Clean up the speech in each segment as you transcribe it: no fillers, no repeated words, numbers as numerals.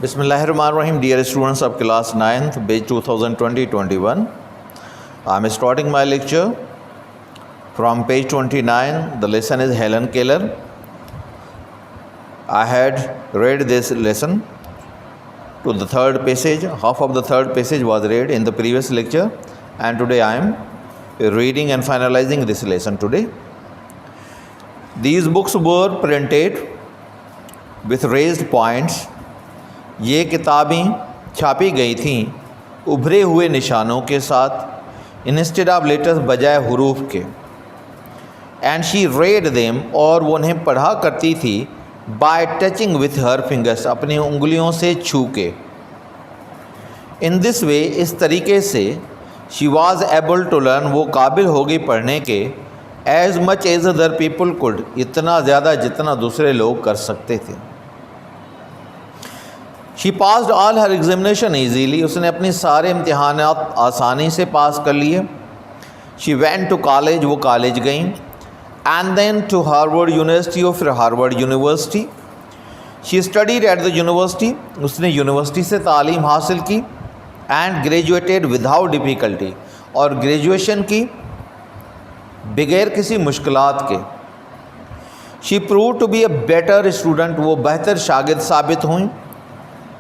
Bismillahirrahmanirrahim, dear students of class 9th, batch 2020-21. I am starting my lecture from page 29. The lesson is Helen Keller. I had read this lesson to the third passage. Half of the third passage was read in the previous lecture, and today I am reading and finalizing this lesson today. These books were printed with raised points. ये किताबें छापी गई थीं उभरे हुए निशानों के साथ, इंस्टेड ऑफ लेटर्स बजाय हुरूफ के. एंड शी रेड देम, और वो उन्हें पढ़ा करती थी bye touching with her fingers, अपनी उंगलियों से छू के. इन दिस वे, इस तरीके से, she was able to learn, वो काबिल हो गई पढ़ने के, as much as other people could, इतना ज़्यादा जितना दूसरे लोग कर सकते थे. She passed all her examination easily, उसने अपने सारे इम्तिहानात आसानी से पास कर लिए. शी वेंट टू कॉलेज, वो कॉलेज गई. And then to Harvard University, और फिर Harvard University. She studied at the university, उसने यूनिवर्सिटी से तालीम हासिल की. एंड ग्रेजुएटेड विदाउट डिफ़िकल्टी, और ग्रेजुएशन की बगैर किसी मुश्किलात के. She prove to be a better student, वो बेहतर शागिर्द साबित हुई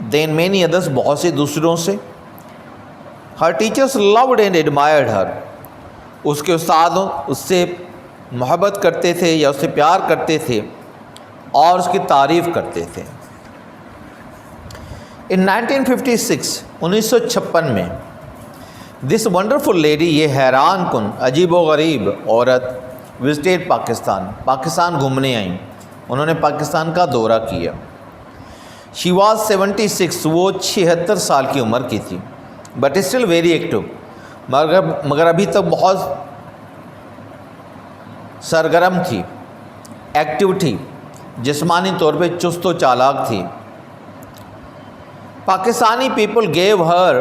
देन मैनी अदर्स, बहुत से दूसरों से. हर टीचर्स लव्ड एंड एडमायर्ड हर, उसके उस्ताद उससे मोहब्बत करते थे या उससे प्यार करते थे और उसकी तारीफ़ करते थे. इन 1956 में दिस वंडरफुल लेडी, ये हैरान कुन अजीब व गरीब औरत, विजिटेड पाकिस्तान घूमने आई. उन्होंने पाकिस्तान का दौरा किया. शी वॉज 76, वो 76 साल की उम्र की थी. बट स्टिल वेरी एक्टिव, मगर अभी तक बहुत सरगर्म थी, एक्टिव थी, जिस्मानी तौर पे चुस्त व चालाक थी. Pakistani people gave her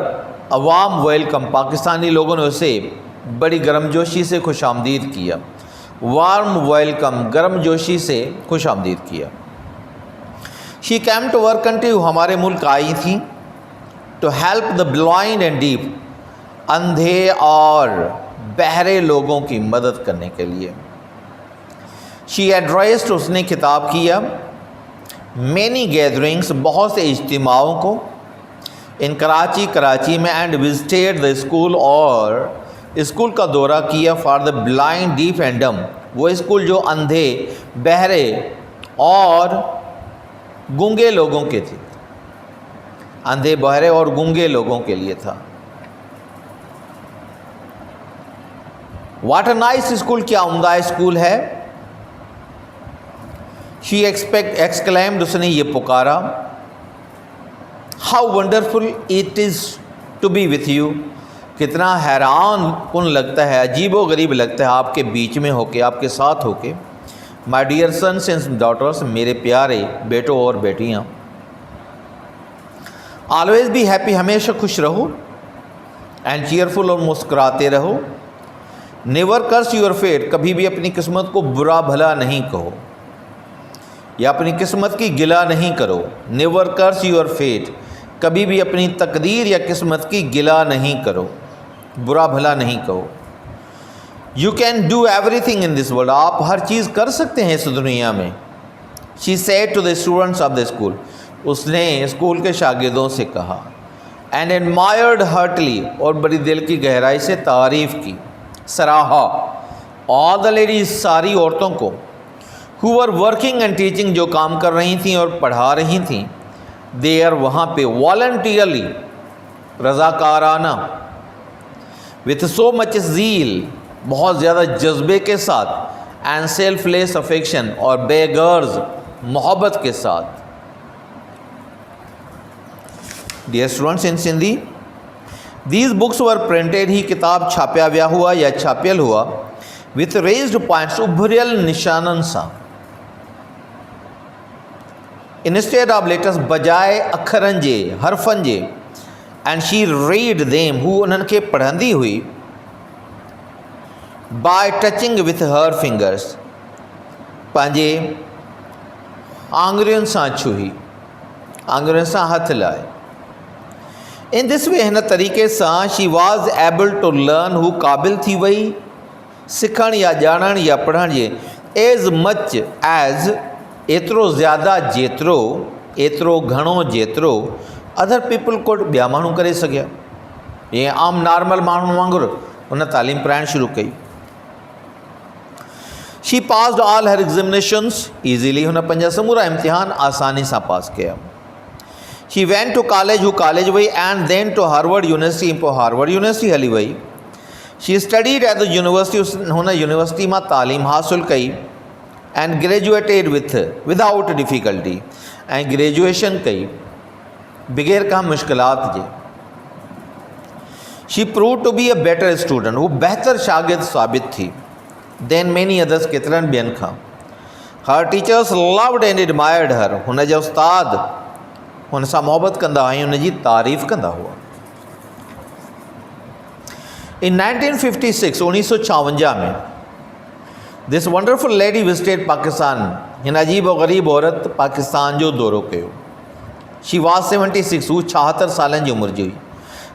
a warm welcome, Pakistani लोगों ने उसे बड़ी गर्मजोशी से खुशामदीद किया. वार्म वेलकम, गर्मजोशी से खुशामदीद किया. She came to our country, हमारे मुल्क आई थी. To help the blind and deaf, अंधे और बहरे लोगों की मदद करने के लिए. शी एड्रेस्ड, उसने खिताब किया. मैनी गैदरिंग्स, बहुत से इज्तिमाओं को. इन कराची में. एंड विजिटेड द स्कूल, और स्कूल का दौरा किया. For the blind deaf and डम, वो स्कूल जो अंधे, बहरे और गूंगे लोगों के थे, अंधे, बहरे और गूंगे लोगों के लिए था. व्हाट अ नाइस स्कूल, क्या उम्दा स्कूल है. शी एक्सक्लेम्ड, उसने ये पुकारा. How wonderful it is to be with you, कितना हैरान कुन लगता है, अजीब व गरीब लगता है आपके बीच में होके, आपके साथ होके. My dear sons and daughters, मेरे प्यारे बेटों और बेटियाँ. ऑलवेज बी हैप्पी, हमेशा खुश रहो. एंड चीयरफुल, और मुस्कुराते रहो. नेवर कर्स योर फेट, कभी भी अपनी किस्मत को बुरा भला नहीं कहो या अपनी किस्मत की गिला नहीं करो. नेवर कर्स योर फेट, कभी भी अपनी तकदीर या किस्मत की गिला नहीं करो, बुरा भला नहीं कहो. You can do everything in this world, आप हर चीज़ कर सकते हैं इस दुनिया में. She said to the students of the school, उसने स्कूल के शागिर्दों से कहा. एंड एडमायर्ड हार्टली, और बड़ी दिल की गहराई से तारीफ़ की, सराहा. ऑल द लेडीज, सारी औरतों को. Who were working and teaching, जो काम कर रही थीं और पढ़ा रही थीं. देयर, वहाँ पे. वॉलंटियरली, रज़ाकाराना. विथ सो मच ज़ील, बहुत ज़्यादा जज्बे के साथ. एंड सेल्फलेस अफेक्शन, और बेगर्ज, मोहब्बत के साथ. Dear students in Sindhi, these books were printed, ही किताब छाप्या व्या हुआ या छापियल हुआ. विथ रेज्ड पॉइंट्स, उभरियल निशानन सां. इंस्टेड ऑफ लेटर्स, बजाए अखरनि जे, हरफनि जे. एंड शी रीड देम, हू उन्हनि खे पढ़ंदी हुई. By touching with her fingers, पंहिंजे आङुरियुनि सां छुही. आंगुरनि सां हथ लाए। इन दिस वे हिन तरीक़े सां she was able to learn, हू क़ाबिल थी वई सिखण या ॼाणण या पढ़ण जे एज़ मच एज़ एतिरो ज़्यादा जेतिरो, एतिरो घणो जेतिरो अदर पीपल कोड ॿिया माण्हू करे सघिया। ईअं आम नॉर्मल माण्हुनि वांगुरु हुन तालीम पढ़ाइणु शुरू कई। She passed all her examinations easily, हुन पंहिंजा समूरा इम्तिहान आसानी सां पास कया। शी वेंट टू कॉलेज, हू कॉलेज वई, and then to Harvard University, पोइ हार्वर्ड यूनिवर्सिटी हली वई। She studied at the university, हुन यूनिवर्सिटी मां तालीम हासिल कई। एंड ग्रेजुएटेड विदाउट डिफ़िकल्टी, ऐं ग्रेजुएशन कई बग़ैर का मुश्किलात जे। She prove to be a better student, हू बहितर शागिर्द साबित थी देन मैनी अदर्स, केतिरनि ॿियनि खां। हर टीचर्स लव्ड एंड एडमायर्ड हर, हुन जा उस्ताद हुन सां मोहबत कंदा हुआ, हुन जी तारीफ़ कंदा हुआ। इन 1956 1956 में this wonderful lady visited Pakistan, हिन अजीब व ग़रीब औरत पाकिस्तान जो दौरो कयो। शी वॉज 76, हू 76 सालनि जी उमिरि जी हुई,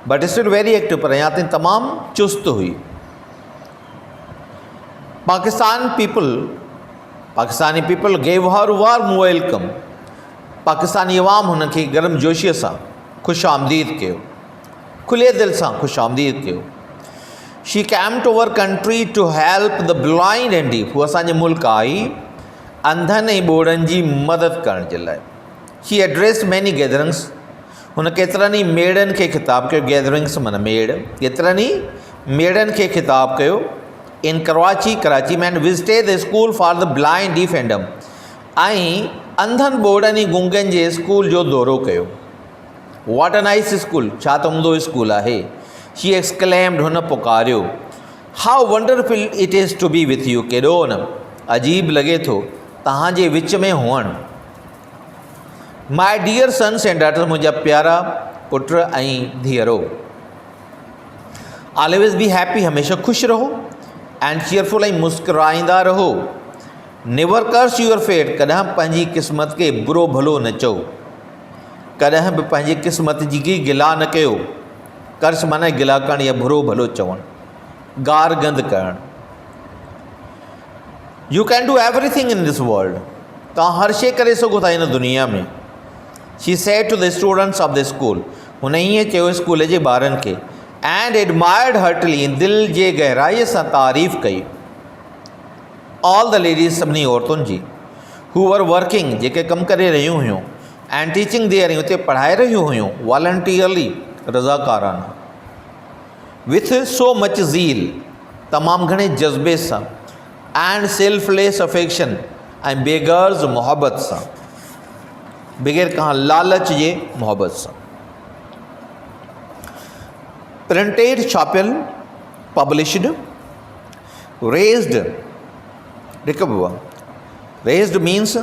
बट स्टिल वेरी एक्टिव, पर अञा ताईं तमामु चुस्त हुई। Pakistani people gave her warm welcome, Pakistani अवाम हुनखे गर्म जोशीअ सां ख़ुशि आमदीद कयो, खुले दिलि सां ख़ुशि आमदीद कयो। She came to our country to help the blind and deaf, हू असांजे मुल्क आई अंधनि ऐं ॿोड़नि जी मदद करण जे लाइ। शी एड्रेस्ड मैनी गैदरिंग्स, हुन केतिरनि ई मेड़नि खे ख़िताबु कयो। गैदरिंग्स माना मेड़, केतिरनि ई मेड़नि खे ख़िताबु कयो। इन कराची में, and visited the school for the blind deaf and डम, ऐं अंधनि ॿोड़नि ऐं गूंगनि जे स्कूल जो दौरो कयो। वॉट अ नाइस स्कूल, छा त उम्दो स्कूल आहे। शी एक्सक्लेम्ड, हुन पुकारियो, how wonderful it is to be with you, केॾो न अजीब लॻे थो तव्हांजे विच में हुअणु। My dear sons and daughters, मुंहिंजा प्यारा पुट ऐं धीअरो। ऑलवेज़ बी हैप्पी, हमेशह ख़ुशि रहो। एंड चीयरफुल, ऐं मुस्कुराईंदा रहो। नेवर कर्स यूर फेट, कॾहिं पंहिंजी क़िस्मत खे बुरो भलो न चओ, कॾहिं बि पंहिंजी क़िस्मत जी गिला न कयो। कर्स माना गिला करणु या बुरो भलो चवणु, गार गंद करणु। You can do everything in this world, तव्हां हर शइ करे सघो था हिन दुनिया में। She said to the students of the school, हुन ईअं चयो स्कूल जे ॿारनि खे। एंड एडमायर्ड हर्टली, दिलि जे गहराईअ सां तारीफ़ कई। ऑल द लेडीज़, सभिनी औरतुनि जी। हू वर वर्किंग, जेके कमु करे रहियूं हुयूं। एंड टीचिंग देयर, हुते पढ़ाए रहियूं हुयूं। वॉलंटियरली, रज़ाकाराना। विथ सो मच ज़ील, तमामु घणे जज़्बे सां। एंड सेल्फलेस अफेक्शन, ऐं बेगर्ज़ मोहबत सां, बग़ैर कहाँ लालच जे मोहबत सां। प्रिंटेड, छापियल, पब्लिश्ड। रेज़्ड, लिखिबो आहे। रेज़्ड मीन्स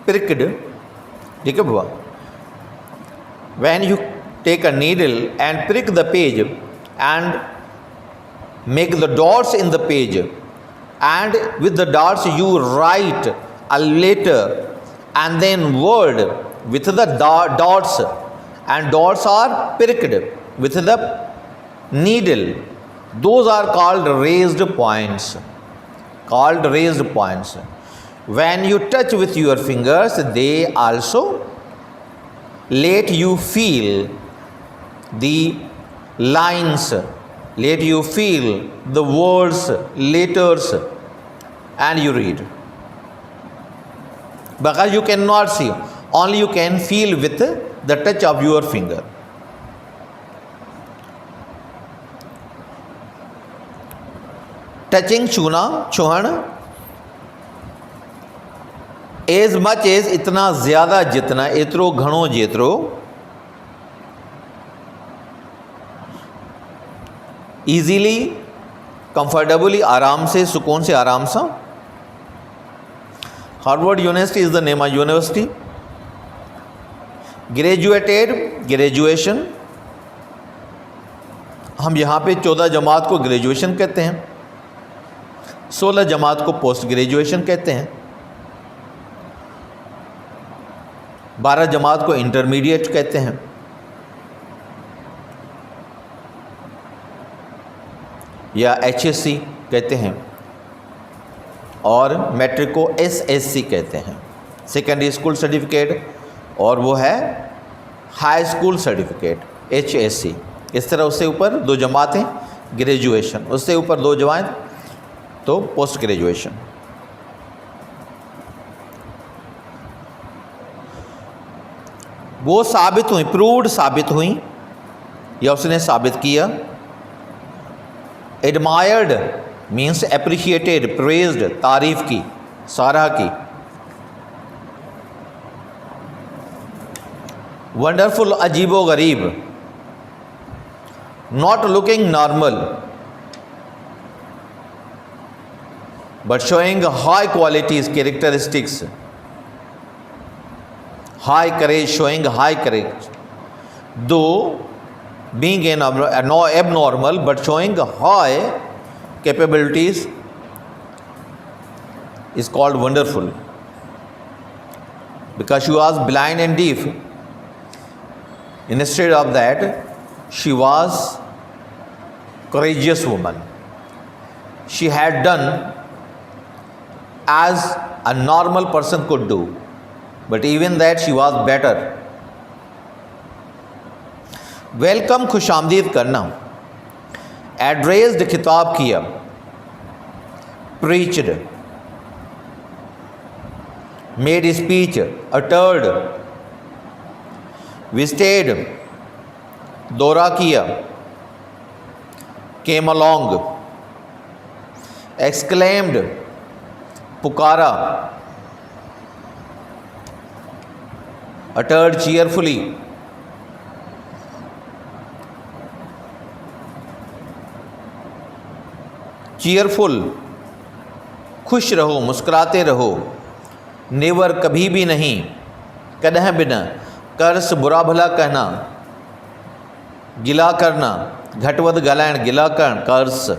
pricked, लिखिबो आहे। when you take a needle and prick the page and make the dots in the page, and with the dots you write a letter and then word with the dots, and dots are pricked with the needle. Those are called raised points. When you touch with your fingers, they also let you feel the lines, let you feel the words, letters, and you read. Because you cannot see, only you can feel with the touch of your finger. Touching, छूना, छुहण। As much as, इतना ज़्यादा जितना, एतिरो घणो जेतिरो। Easily, comfortably, आराम से, सुकून से, आराम से। Harvard university is the name of university. Graduated, graduation. हम यहाँ पे 14 जमात को ग्रेजुएशन कहते हैं, 16 जमात को पोस्ट ग्रेजुएशन कहते हैं। 12 जमात को इंटरमीडिएट कहते हैं, या HSC कहते हैं, और मैट्रिक को SSC कहते हैं, सेकेंडरी स्कूल सर्टिफिकेट, और वो है हाई स्कूल सर्टिफिकेट HSC। इस तरह उससे ऊपर 2 जमातें ग्रेजुएशन, उससे ऊपर 2 जमात तो पोस्ट ग्रेजुएशन। वो साबित हुई, प्रूव्ड साबित हुई, या उसने साबित किया। एडमायर्ड मीन्स एप्रिशिएटेड, प्रेज्ड तारीफ की, सराहा की। वंडरफुल अजीबो गरीब, not looking normal but showing high qualities characteristics, high courage, showing high courage, though being abnormal but showing high capabilities is called wonderful, because she was blind and deaf. Instead of that, she was courageous woman. She had done as a normal person could do, but even that she was better. Welcome खुशामदीद करना, addressed खिताब किया, preached, made speech, uttered, visited, दौरा किया, came along, exclaimed, पुकारा, uttered cheerfully, cheerful खुश रहो, मुस्कुराते रहो, नेवर कभी भी नहीं, कदह बिना, कर्स बुरा भला कहना, गिला करना, घटवद गलैन गिला करण, कर्स।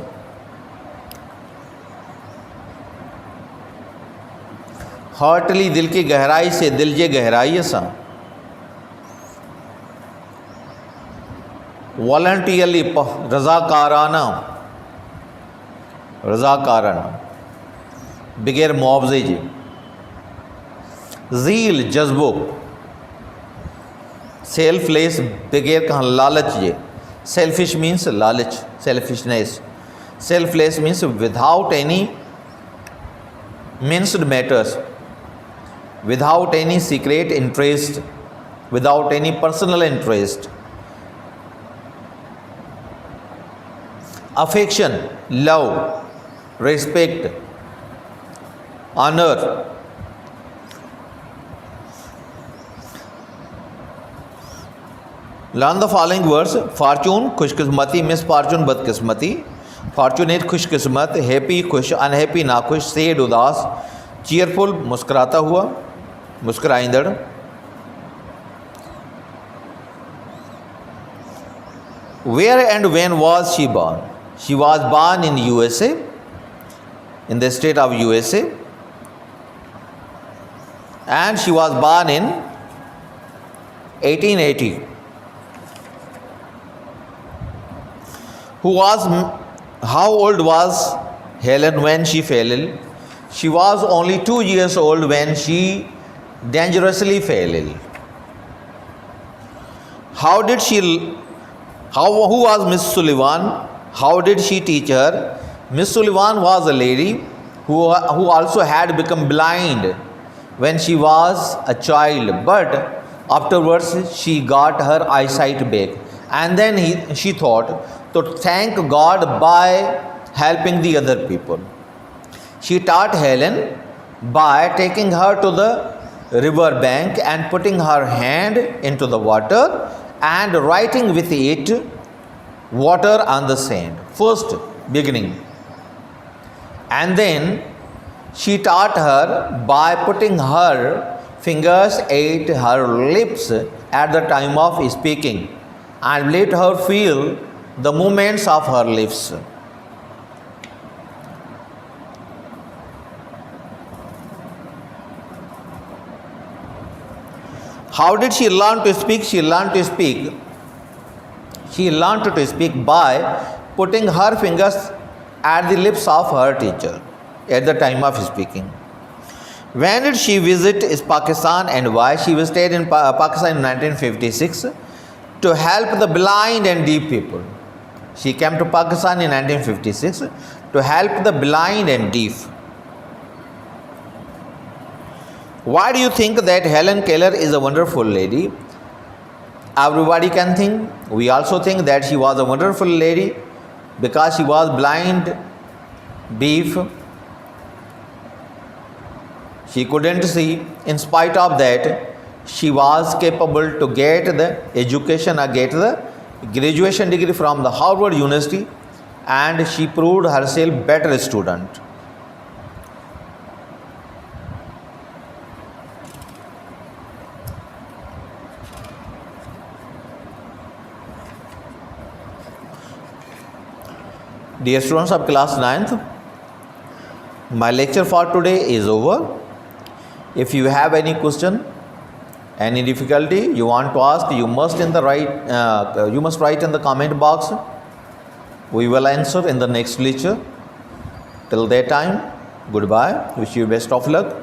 हार्टली दिल की गहराई से, दिल जे गहराई सा। वॉलंटियरली रज़ाकाराना, रज़ाकाराना, बगैर मुआवजे जी। ज़ील जज्बो, सेल्फलेस बगैर कहाँ लालच जे। सेल्फिश मीन्स लालच, selfishness. Selfless means without any minced matters, without any secret interest, without any personal interest. Affection, love, respect, honor, learn the following words. Fortune खुशकिस्मती, misfortune बदकिस्मती, fortunate खुशकिस्मत, happy खुश, unhappy नाखुश, sad उदास, cheerful मुस्कुराता हुआ, मुस्कुराइंदड़। Where and when was she born? She was born in USA, in the state of USA, and she was born in 1880. How old was Helen when she fell ill? She was only 2 years old when she dangerously fell ill. Who was Miss Sullivan? How did she teach her? Miss Sullivan was a lady who also had become blind when she was a child, but afterwards she got her eyesight back, and then she thought to thank God by helping the other people. She taught Helen by taking her to the river bank and putting her hand into the water and writing with it water on the sand, first beginning. And then she taught her by putting her fingers at her lips at the time of speaking and let her feel the movements of her lips. How did she learn to speak? She learned to speak by putting her fingers at the lips of her teacher at the time of speaking. When did she visit Pakistan and why? She visited in Pakistan in 1956 to help the blind and deaf people. She came to Pakistan in 1956 to help the blind and deaf. Why do you think that Helen Keller is a wonderful lady? Everybody can think. We also think that she was a wonderful lady because she was blind, deaf. She couldn't see. In spite of that, she was capable to get the education or get the graduation degree from the Harvard University, and she proved herself better student. Dear students of class 9th, my lecture for today is over. If you have any question, any difficulty you want to ask, you must write in the comment box. We will answer in the next lecture. Till that time, goodbye. Wish you best of luck.